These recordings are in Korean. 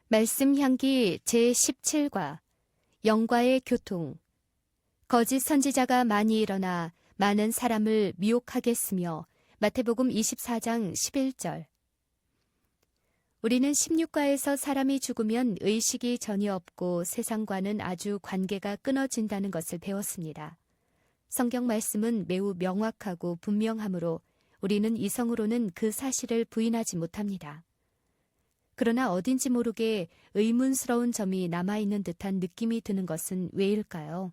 말씀 향기 제17과 영과의 교통. 거짓 선지자가 많이 일어나 많은 사람을 미혹하겠으며. 마태복음 24장 11절. 우리는 16과에서 사람이 죽으면 의식이 전혀 없고 세상과는 아주 관계가 끊어진다는 것을 배웠습니다. 성경 말씀은 매우 명확하고 분명하므로 우리는 이성으로는 그 사실을 부인하지 못합니다. 그러나 어딘지 모르게 의문스러운 점이 남아있는 듯한 느낌이 드는 것은 왜일까요?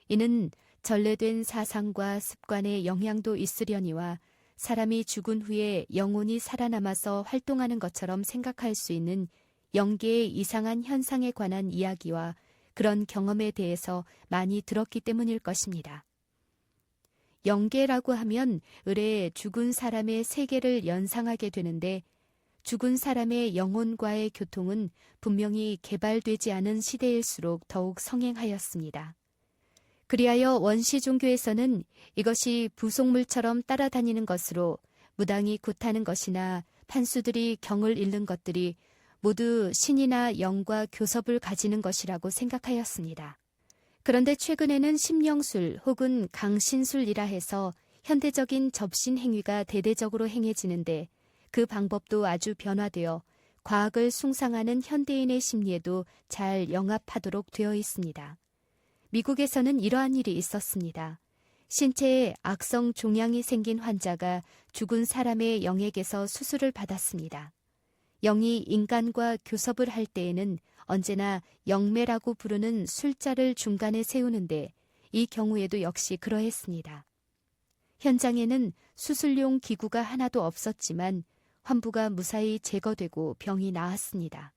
이는 전래된 사상과 습관의 영향도 있으려니와 사람이 죽은 후에 영혼이 살아남아서 활동하는 것처럼 생각할 수 있는 영계의 이상한 현상에 관한 이야기와 그런 경험에 대해서 많이 들었기 때문일 것입니다. 영계라고 하면 의례 죽은 사람의 세계를 연상하게 되는데 죽은 사람의 영혼과의 교통은 분명히 개발되지 않은 시대일수록 더욱 성행하였습니다. 그리하여 원시 종교에서는 이것이 부속물처럼 따라다니는 것으로 무당이 굿하는 것이나 판수들이 경을 잃는 것들이 모두 신이나 영과 교섭을 가지는 것이라고 생각하였습니다. 그런데 최근에는 심령술 혹은 강신술이라 해서 현대적인 접신 행위가 대대적으로 행해지는데 그 방법도 아주 변화되어 과학을 숭상하는 현대인의 심리에도 잘 영합하도록 되어 있습니다. 미국에서는 이러한 일이 있었습니다. 신체에 악성 종양이 생긴 환자가 죽은 사람의 영에게서 수술을 받았습니다. 영이 인간과 교섭을 할 때에는 언제나 영매라고 부르는 술자를 중간에 세우는데 이 경우에도 역시 그러했습니다. 현장에는 수술용 기구가 하나도 없었지만 환부가 무사히 제거되고 병이 나았습니다.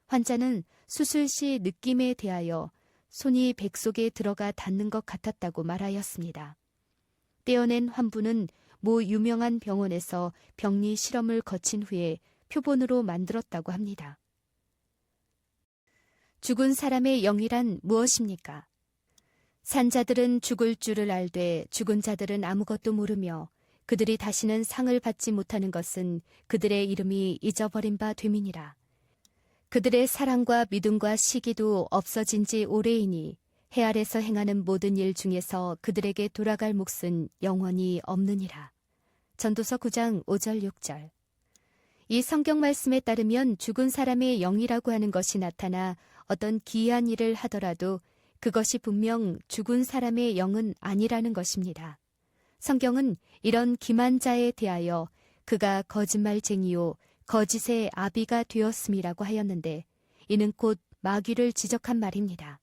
환자는 수술 시 느낌에 대하여 손이 백 속에 들어가 닿는 것 같았다고 말하였습니다. 떼어낸 환부는 모 유명한 병원에서 병리 실험을 거친 후에 표본으로 만들었다고 합니다. 죽은 사람의 영이란 무엇입니까? 산자들은 죽을 줄을 알되 죽은 자들은 아무것도 모르며 그들이 다시는 상을 받지 못하는 것은 그들의 이름이 잊어버린 바 됨이니라. 그들의 사랑과 믿음과 시기도 없어진 지 오래이니 해 아래서 행하는 모든 일 중에서 그들에게 돌아갈 몫은 영원히 없느니라. 전도서 9장 5절 6절. 이 성경 말씀에 따르면 죽은 사람의 영이라고 하는 것이 나타나 어떤 기이한 일을 하더라도 그것이 분명 죽은 사람의 영은 아니라는 것입니다. 성경은 이런 기만자에 대하여 그가 거짓말쟁이요 거짓의 아비가 되었음이라고 하였는데 이는 곧 마귀를 지적한 말입니다.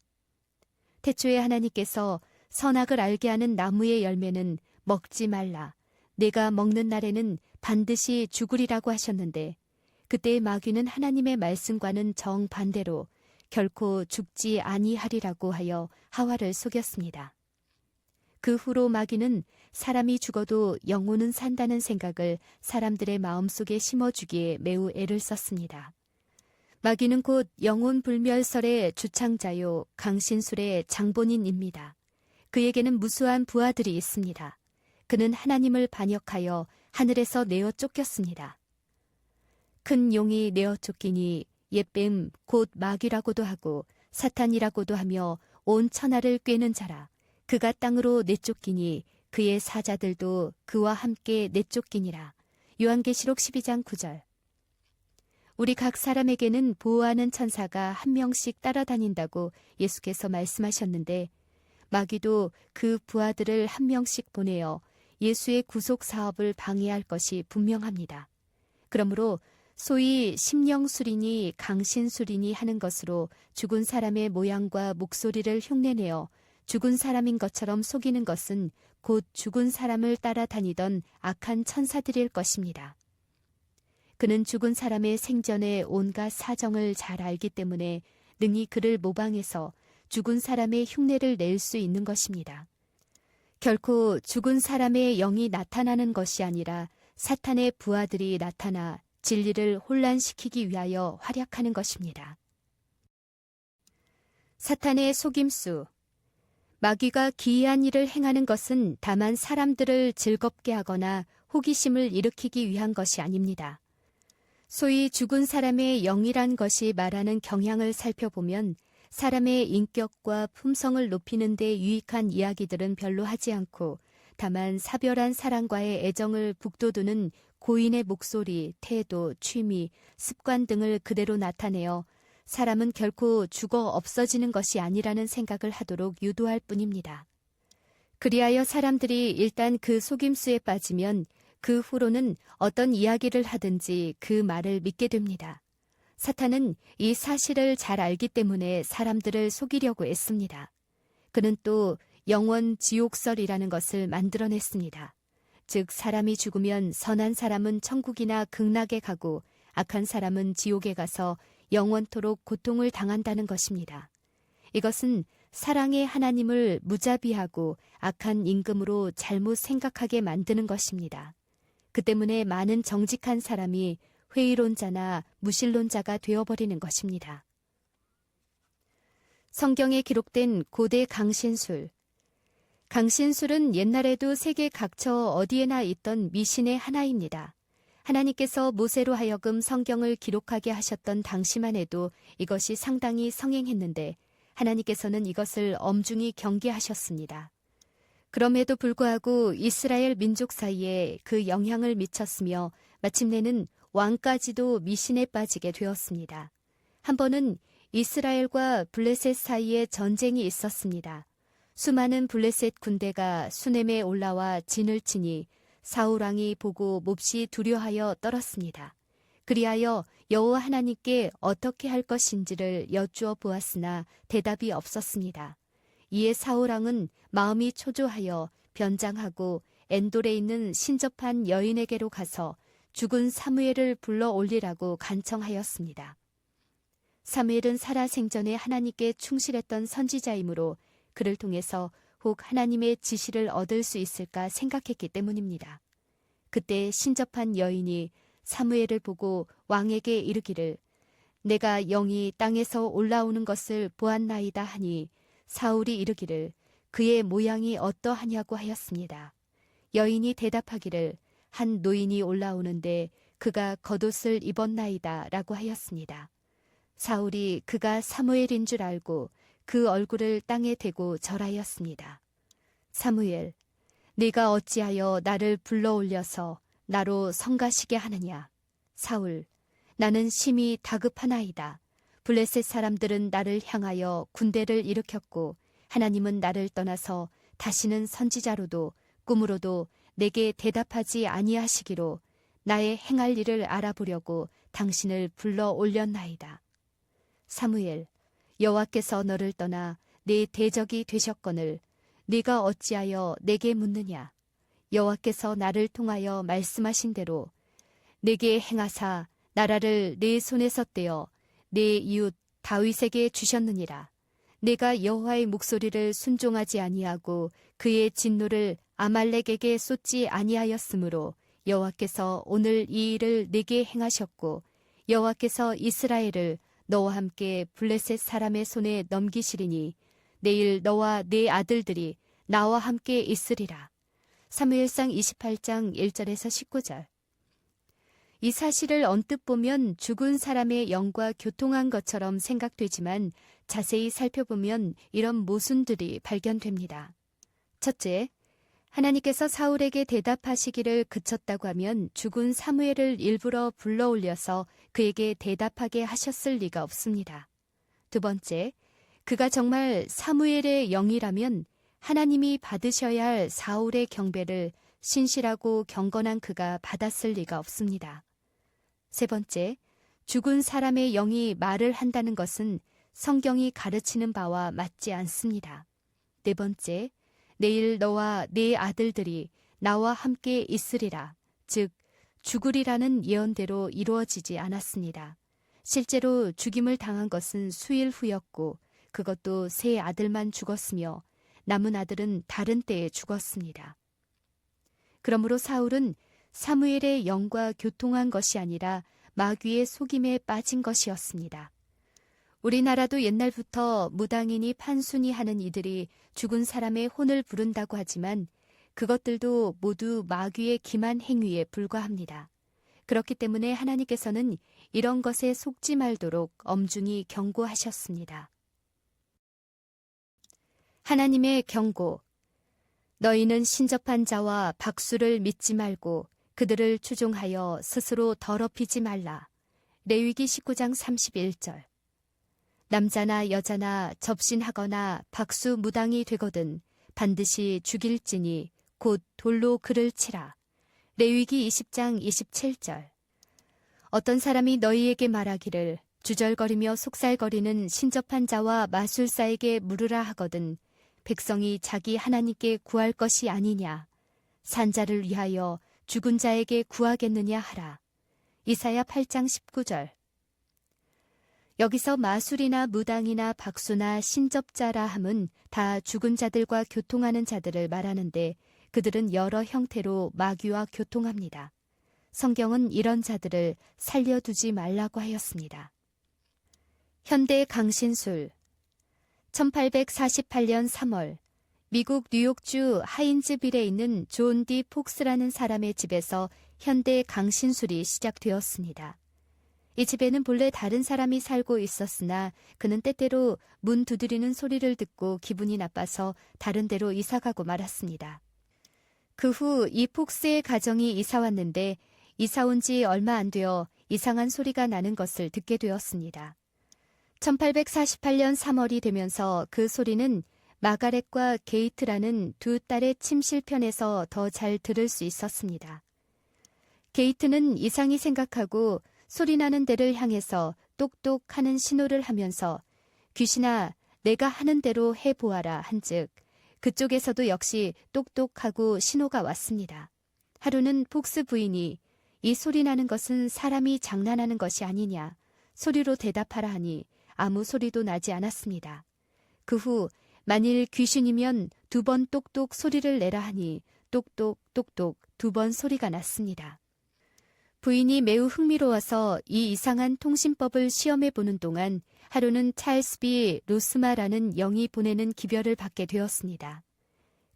태초에 하나님께서 선악을 알게 하는 나무의 열매는 먹지 말라. 내가 먹는 날에는 반드시 죽으리라고 하셨는데 그때의 마귀는 하나님의 말씀과는 정반대로 결코 죽지 아니하리라고 하여 하와를 속였습니다. 그 후로 마귀는 사람이 죽어도 영혼은 산다는 생각을 사람들의 마음속에 심어주기에 매우 애를 썼습니다. 마귀는 곧 영혼 불멸설의 주창자요 강신술의 장본인입니다. 그에게는 무수한 부하들이 있습니다. 그는 하나님을 반역하여 하늘에서 내어 쫓겼습니다. 큰 용이 내어 쫓기니 옛뱀 곧 마귀라고도 하고 사탄이라고도 하며 온 천하를 꿰는 자라. 그가 땅으로 내쫓기니 그의 사자들도 그와 함께 내쫓기니라. 요한계시록 12장 9절. 우리 각 사람에게는 보호하는 천사가 한 명씩 따라다닌다고 예수께서 말씀하셨는데 마귀도 그 부하들을 한 명씩 보내어 예수의 구속 사업을 방해할 것이 분명합니다. 그러므로 소위 심령술이니 강신술이니 하는 것으로 죽은 사람의 모양과 목소리를 흉내내어 죽은 사람인 것처럼 속이는 것은 곧 죽은 사람을 따라다니던 악한 천사들일 것입니다. 그는 죽은 사람의 생전의 온갖 사정을 잘 알기 때문에 능히 그를 모방해서 죽은 사람의 흉내를 낼 수 있는 것입니다. 결코 죽은 사람의 영이 나타나는 것이 아니라 사탄의 부하들이 나타나 진리를 혼란시키기 위하여 활약하는 것입니다. 사탄의 속임수. 마귀가 기이한 일을 행하는 것은 다만 사람들을 즐겁게 하거나 호기심을 일으키기 위한 것이 아닙니다. 소위 죽은 사람의 영이란 것이 말하는 경향을 살펴보면 사람의 인격과 품성을 높이는 데 유익한 이야기들은 별로 하지 않고 다만 사별한 사랑과의 애정을 북돋우는 고인의 목소리, 태도, 취미, 습관 등을 그대로 나타내어 사람은 결코 죽어 없어지는 것이 아니라는 생각을 하도록 유도할 뿐입니다. 그리하여 사람들이 일단 그 속임수에 빠지면 그 후로는 어떤 이야기를 하든지 그 말을 믿게 됩니다. 사탄은 이 사실을 잘 알기 때문에 사람들을 속이려고 애씁니다. 그는 또 영원 지옥설이라는 것을 만들어냈습니다. 즉 사람이 죽으면 선한 사람은 천국이나 극락에 가고 악한 사람은 지옥에 가서 영원토록 고통을 당한다는 것입니다. 이것은 사랑의 하나님을 무자비하고 악한 임금으로 잘못 생각하게 만드는 것입니다. 그 때문에 많은 정직한 사람이 회의론자나 무신론자가 되어버리는 것입니다. 성경에 기록된 고대 강신술. 강신술은 옛날에도 세계 각처 어디에나 있던 미신의 하나입니다. 하나님께서 모세로 하여금 성경을 기록하게 하셨던 당시만 해도 이것이 상당히 성행했는데 하나님께서는 이것을 엄중히 경계하셨습니다. 그럼에도 불구하고 이스라엘 민족 사이에 그 영향을 미쳤으며 마침내는 왕까지도 미신에 빠지게 되었습니다. 한 번은 이스라엘과 블레셋 사이에 전쟁이 있었습니다. 수많은 블레셋 군대가 수넴에 올라와 진을 치니 사울 왕이 보고 몹시 두려하여 떨었습니다. 그리하여 여호와 하나님께 어떻게 할 것인지를 여쭈어 보았으나 대답이 없었습니다. 이에 사울 왕은 마음이 초조하여 변장하고 엔돌에 있는 신접한 여인에게로 가서 죽은 사무엘을 불러 올리라고 간청하였습니다. 사무엘은 살아생전에 하나님께 충실했던 선지자이므로 그를 통해서 혹 하나님의 지시를 얻을 수 있을까 생각했기 때문입니다. 그때 신접한 여인이 사무엘을 보고 왕에게 이르기를 내가 영이 땅에서 올라오는 것을 보았나이다 하니 사울이 이르기를 그의 모양이 어떠하냐고 하였습니다. 여인이 대답하기를 한 노인이 올라오는데 그가 겉옷을 입었나이다 라고 하였습니다. 사울이 그가 사무엘인 줄 알고 그 얼굴을 땅에 대고 절하였습니다. 사무엘, 네가 어찌하여 나를 불러 올려서 나로 성가시게 하느냐? 사울, 나는 심히 다급하나이다. 블레셋 사람들은 나를 향하여 군대를 일으켰고 하나님은 나를 떠나서 다시는 선지자로도 꿈으로도 내게 대답하지 아니하시기로 나의 행할 일을 알아보려고 당신을 불러 올렸나이다. 사무엘, 여호와께서 너를 떠나 내 대적이 되셨거늘 네가 어찌하여 내게 묻느냐? 여호와께서 나를 통하여 말씀하신 대로 내게 행하사 나라를 내 손에서 떼어 내 이웃 다윗에게 주셨느니라. 내가 여호와의 목소리를 순종하지 아니하고 그의 진노를 아말렉에게 쏟지 아니하였으므로 여호와께서 오늘 이 일을 내게 행하셨고 여호와께서 이스라엘을 너와 함께 블레셋 사람의 손에 넘기시리니 내일 너와 네 아들들이 나와 함께 있으리라. 사무엘상 28장 1절에서 19절. 이 사실을 언뜻 보면 죽은 사람의 영과 교통한 것처럼 생각되지만 자세히 살펴보면 이런 모순들이 발견됩니다. 첫째, 하나님께서 사울에게 대답하시기를 그쳤다고 하면 죽은 사무엘을 일부러 불러 올려서 그에게 대답하게 하셨을 리가 없습니다. 두 번째, 그가 정말 사무엘의 영이라면 하나님이 받으셔야 할 사울의 경배를 신실하고 경건한 그가 받았을 리가 없습니다. 세 번째, 죽은 사람의 영이 말을 한다는 것은 성경이 가르치는 바와 맞지 않습니다. 네 번째, 내일 너와 네 아들들이 나와 함께 있으리라, 즉 죽으리라는 예언대로 이루어지지 않았습니다. 실제로 죽임을 당한 것은 수일 후였고 그것도 세 아들만 죽었으며 남은 아들은 다른 때에 죽었습니다. 그러므로 사울은 사무엘의 영과 교통한 것이 아니라 마귀의 속임에 빠진 것이었습니다. 우리나라도 옛날부터 무당이니 판순이 하는 이들이 죽은 사람의 혼을 부른다고 하지만 그것들도 모두 마귀의 기만 행위에 불과합니다. 그렇기 때문에 하나님께서는 이런 것에 속지 말도록 엄중히 경고하셨습니다. 하나님의 경고. 너희는 신접한 자와 박수를 믿지 말고 그들을 추종하여 스스로 더럽히지 말라. 레위기 19장 31절. 남자나 여자나 접신하거나 박수 무당이 되거든 반드시 죽일지니 곧 돌로 그를 치라. 레위기 20장 27절. 어떤 사람이 너희에게 말하기를 주절거리며 속살거리는 신접한 자와 마술사에게 물으라 하거든 백성이 자기 하나님께 구할 것이 아니냐. 산자를 위하여 죽은 자에게 구하겠느냐 하라. 이사야 8장 19절. 여기서 마술이나 무당이나 박수나 신접자라 함은 다 죽은 자들과 교통하는 자들을 말하는데 그들은 여러 형태로 마귀와 교통합니다. 성경은 이런 자들을 살려두지 말라고 하였습니다. 현대 강신술. 1848년 3월 미국 뉴욕주 하인즈빌에 있는 존 디 폭스라는 사람의 집에서 현대 강신술이 시작되었습니다. 이 집에는 본래 다른 사람이 살고 있었으나 그는 때때로 문 두드리는 소리를 듣고 기분이 나빠서 다른 데로 이사가고 말았습니다. 그 후 이 폭스의 가정이 이사 왔는데 이사 온 지 얼마 안 되어 이상한 소리가 나는 것을 듣게 되었습니다. 1848년 3월이 되면서 그 소리는 마가렛과 게이트라는 두 딸의 침실편에서 더 잘 들을 수 있었습니다. 게이트는 이상히 생각하고 소리 나는 데를 향해서 똑똑 하는 신호를 하면서 귀신아 내가 하는 대로 해보아라 한즉 그쪽에서도 역시 똑똑하고 신호가 왔습니다. 하루는 폭스 부인이 이 소리 나는 것은 사람이 장난하는 것이 아니냐 소리로 대답하라 하니 아무 소리도 나지 않았습니다. 그 후 만일 귀신이면 2번 똑똑 소리를 내라 하니 똑똑 똑똑 2번 소리가 났습니다. 부인이 매우 흥미로워서 이 이상한 통신법을 시험해 보는 동안 하루는 찰스 비 로스마라는 영이 보내는 기별을 받게 되었습니다.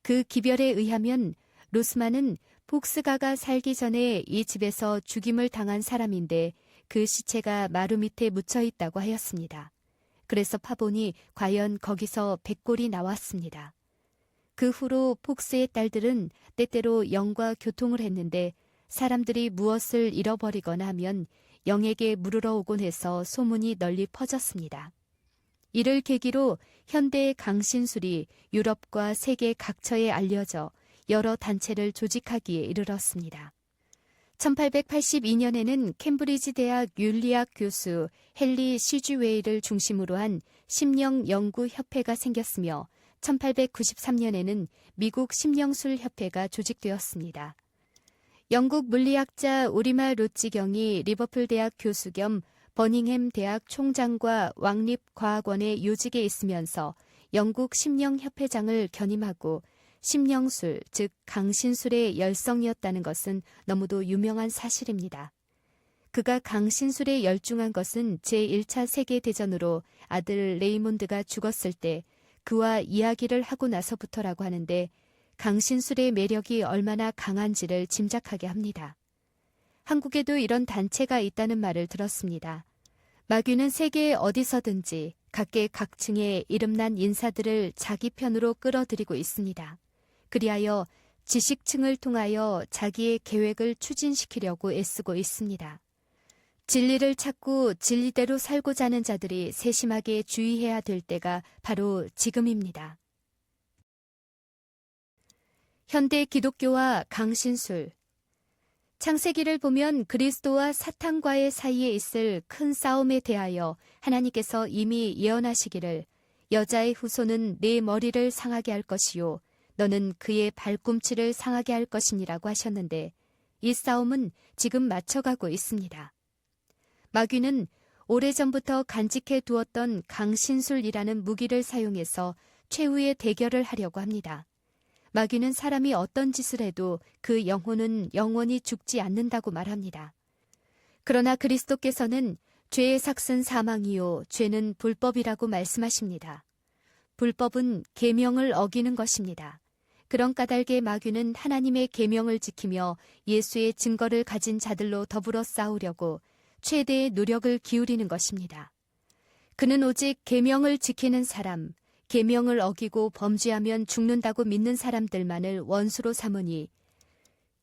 그 기별에 의하면 로스마는 폭스가가 살기 전에 이 집에서 죽임을 당한 사람인데 그 시체가 마루 밑에 묻혀 있다고 하였습니다. 그래서 파보니 과연 거기서 백골이 나왔습니다. 그 후로 폭스의 딸들은 때때로 영과 교통을 했는데 사람들이 무엇을 잃어버리거나 하면 영에게 물으러 오곤 해서 소문이 널리 퍼졌습니다. 이를 계기로 현대의 강신술이 유럽과 세계 각처에 알려져 여러 단체를 조직하기에 이르렀습니다. 1882년에는 캠브리지 대학 윤리학 교수 헨리 시주웨이를 중심으로 한 심령연구협회가 생겼으며 1893년에는 미국 심령술협회가 조직되었습니다. 영국 물리학자 오리마 로찌경이 리버풀 대학 교수 겸 버닝햄 대학 총장과 왕립과학원의 요직에 있으면서 영국 심령협회장을 견임하고 심령술, 즉 강신술의 열성이었다는 것은 너무도 유명한 사실입니다. 그가 강신술에 열중한 것은 제1차 세계대전으로 아들 레이몬드가 죽었을 때 그와 이야기를 하고 나서부터라고 하는데 강신술의 매력이 얼마나 강한지를 짐작하게 합니다. 한국에도 이런 단체가 있다는 말을 들었습니다. 마귀는 세계 어디서든지 각계각층의 이름난 인사들을 자기 편으로 끌어들이고 있습니다. 그리하여 지식층을 통하여 자기의 계획을 추진시키려고 애쓰고 있습니다. 진리를 찾고 진리대로 살고자 하는 자들이 세심하게 주의해야 될 때가 바로 지금입니다. 현대 기독교와 강신술. 창세기를 보면 그리스도와 사탄과의 사이에 있을 큰 싸움에 대하여 하나님께서 이미 예언하시기를 여자의 후손은 네 머리를 상하게 할 것이요 너는 그의 발꿈치를 상하게 할 것이니라고 하셨는데 이 싸움은 지금 맞춰가고 있습니다. 마귀는 오래전부터 간직해 두었던 강신술이라는 무기를 사용해서 최후의 대결을 하려고 합니다. 마귀는 사람이 어떤 짓을 해도 그 영혼은 영원히 죽지 않는다고 말합니다. 그러나 그리스도께서는 죄의 삭은 사망이요 죄는 불법이라고 말씀하십니다. 불법은 계명을 어기는 것입니다. 그런 까닭에 마귀는 하나님의 계명을 지키며 예수의 증거를 가진 자들로 더불어 싸우려고 최대의 노력을 기울이는 것입니다. 그는 오직 계명을 지키는 사람, 계명을 어기고 범죄하면 죽는다고 믿는 사람들만을 원수로 삼으니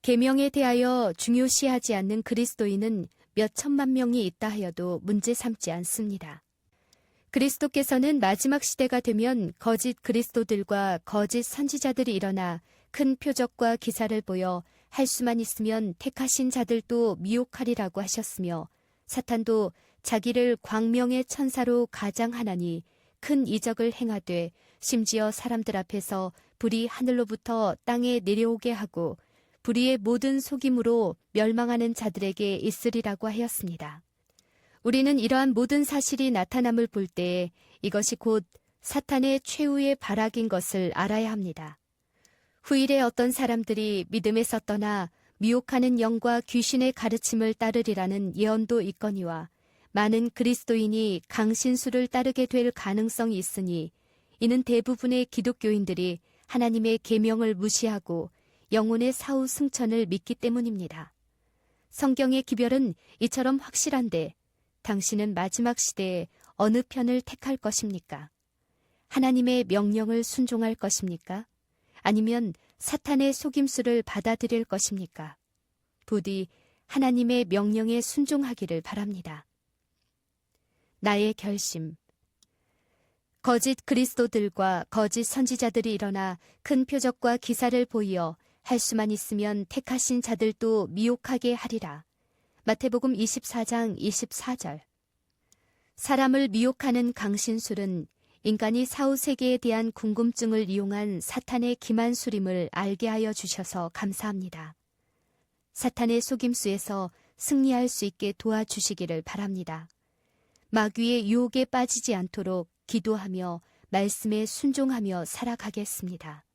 계명에 대하여 중요시하지 않는 그리스도인은 몇 천만 명이 있다 하여도 문제 삼지 않습니다. 그리스도께서는 마지막 시대가 되면 거짓 그리스도들과 거짓 선지자들이 일어나 큰 표적과 기사를 보여 할 수만 있으면 택하신 자들도 미혹하리라고 하셨으며 사탄도 자기를 광명의 천사로 가장하나니 큰 이적을 행하되 심지어 사람들 앞에서 불이 하늘로부터 땅에 내려오게 하고 불의의 모든 속임으로 멸망하는 자들에게 있으리라고 하였습니다. 우리는 이러한 모든 사실이 나타남을 볼 때에 이것이 곧 사탄의 최후의 발악인 것을 알아야 합니다. 후일에 어떤 사람들이 믿음에서 떠나 미혹하는 영과 귀신의 가르침을 따르리라는 예언도 있거니와 많은 그리스도인이 강신수를 따르게 될 가능성이 있으니 이는 대부분의 기독교인들이 하나님의 계명을 무시하고 영혼의 사후 승천을 믿기 때문입니다. 성경의 기별은 이처럼 확실한데 당신은 마지막 시대에 어느 편을 택할 것입니까? 하나님의 명령을 순종할 것입니까? 아니면 사탄의 속임수를 받아들일 것입니까? 부디 하나님의 명령에 순종하기를 바랍니다. 나의 결심. 거짓 그리스도들과 거짓 선지자들이 일어나 큰 표적과 기사를 보이어 할 수만 있으면 택하신 자들도 미혹하게 하리라. 마태복음 24장 24절. 사람을 미혹하는 강신술은 인간이 사후 세계에 대한 궁금증을 이용한 사탄의 기만술임을 알게 하여 주셔서 감사합니다. 사탄의 속임수에서 승리할 수 있게 도와주시기를 바랍니다. 마귀의 유혹에 빠지지 않도록 기도하며 말씀에 순종하며 살아가겠습니다.